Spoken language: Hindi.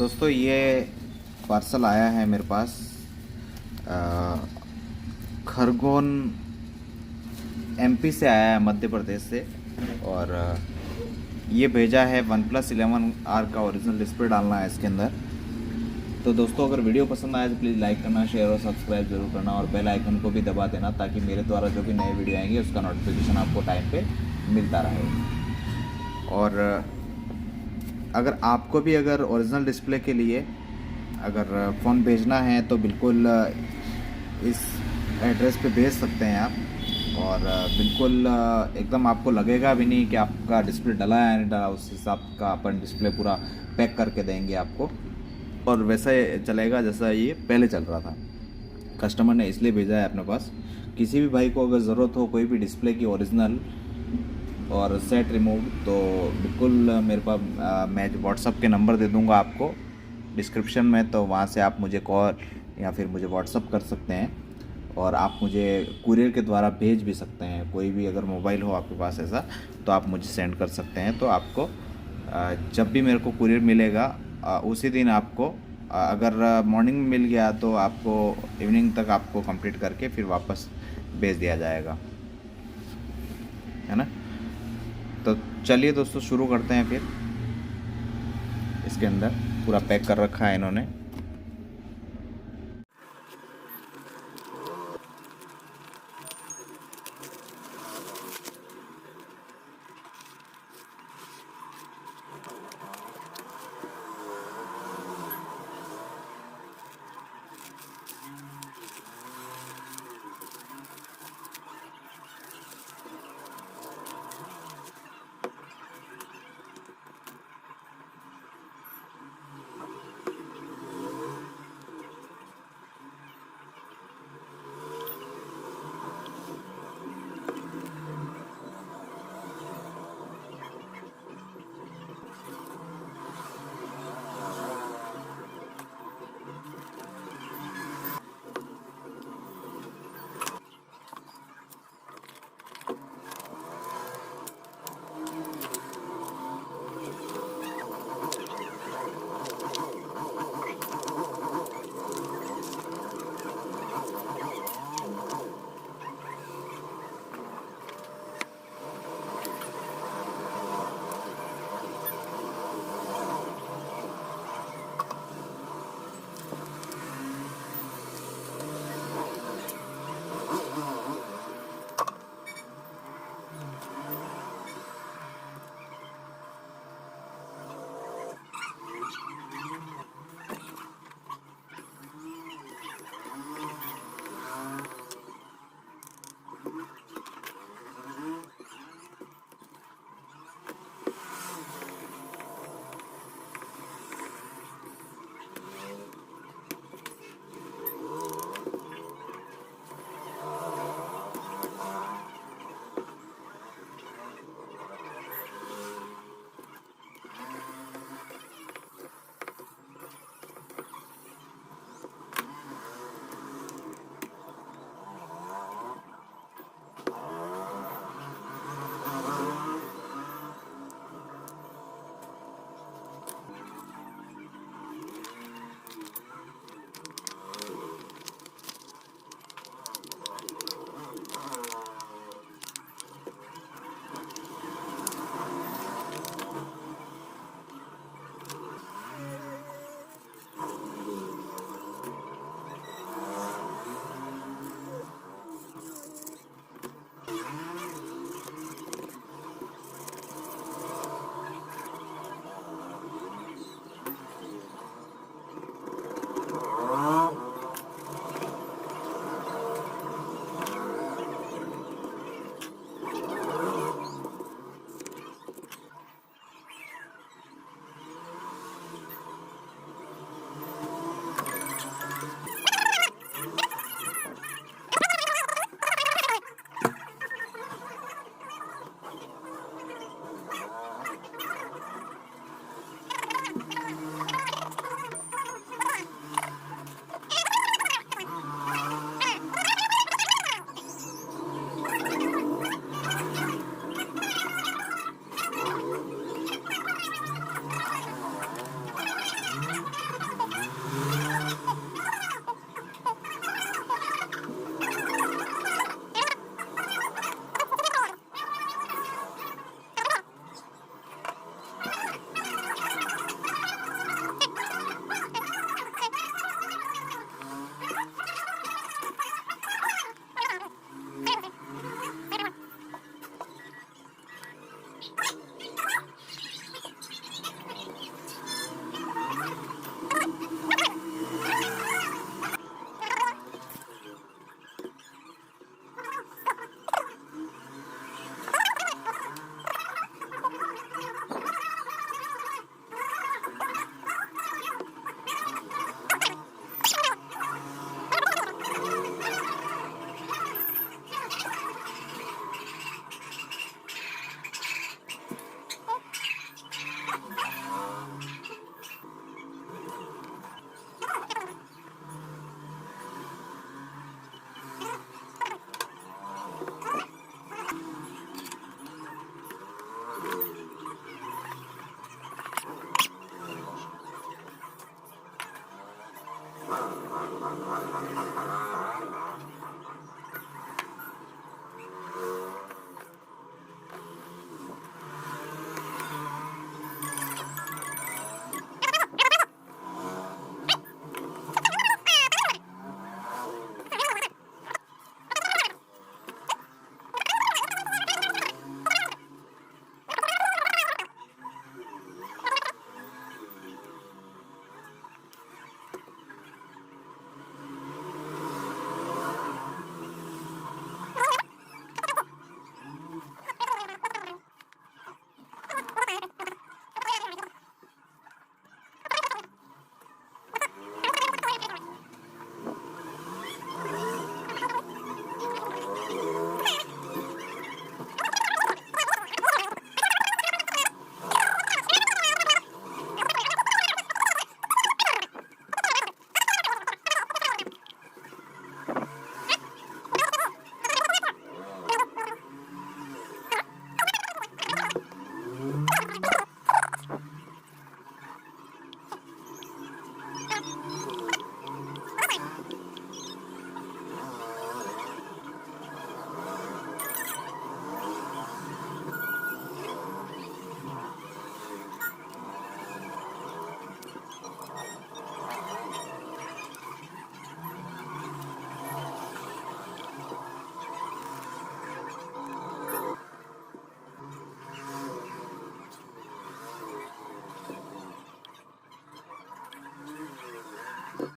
दोस्तों ये पार्सल आया है मेरे पास अ, खरगोन एमपी से आया है, मध्य प्रदेश से। और ये भेजा है वन प्लस 11R का ओरिजिनल डिस्प्ले डालना है इसके अंदर। तो दोस्तों अगर वीडियो पसंद आए तो प्लीज़ लाइक करना, शेयर और सब्सक्राइब जरूर करना और बेल आइकन को भी दबा देना ताकि मेरे द्वारा जो भी नए वीडियो आएंगे उसका नोटिफिकेशन आपको टाइम पे मिलता रहे। और अगर आपको भी अगर ओरिजिनल डिस्प्ले के लिए अगर फ़ोन भेजना है तो बिल्कुल इस एड्रेस पे भेज सकते हैं आप। और बिल्कुल एकदम आपको लगेगा भी नहीं कि आपका डिस्प्ले डला है या नहीं डला, उस हिसाब का अपन डिस्प्ले पूरा पैक करके देंगे आपको। और वैसा चलेगा जैसा ये पहले चल रहा था। कस्टमर ने इसलिए भेजा है अपने पास। किसी भी भाई को अगर ज़रूरत हो कोई भी डिस्प्ले की ओरिजिनल और सेट रिमूव तो बिल्कुल मेरे पास मैं व्हाट्सअप के नंबर दे दूंगा आपको डिस्क्रिप्शन में, तो वहाँ से आप मुझे कॉल या फिर मुझे व्हाट्सअप कर सकते हैं। और आप मुझे कुरियर के द्वारा भेज भी सकते हैं। कोई भी अगर मोबाइल हो आपके पास ऐसा तो आप मुझे सेंड कर सकते हैं। तो आपको जब भी मेरे को कुरियर मिलेगा उसी दिन आपको अगर मॉर्निंग में मिल गया तो आपको इवनिंग तक आपको कंप्लीट करके फिर वापस भेज दिया जाएगा, है ना। तो चलिए दोस्तों शुरू करते हैं। फिर इसके अंदर पूरा पैक कर रखा है इन्होंने।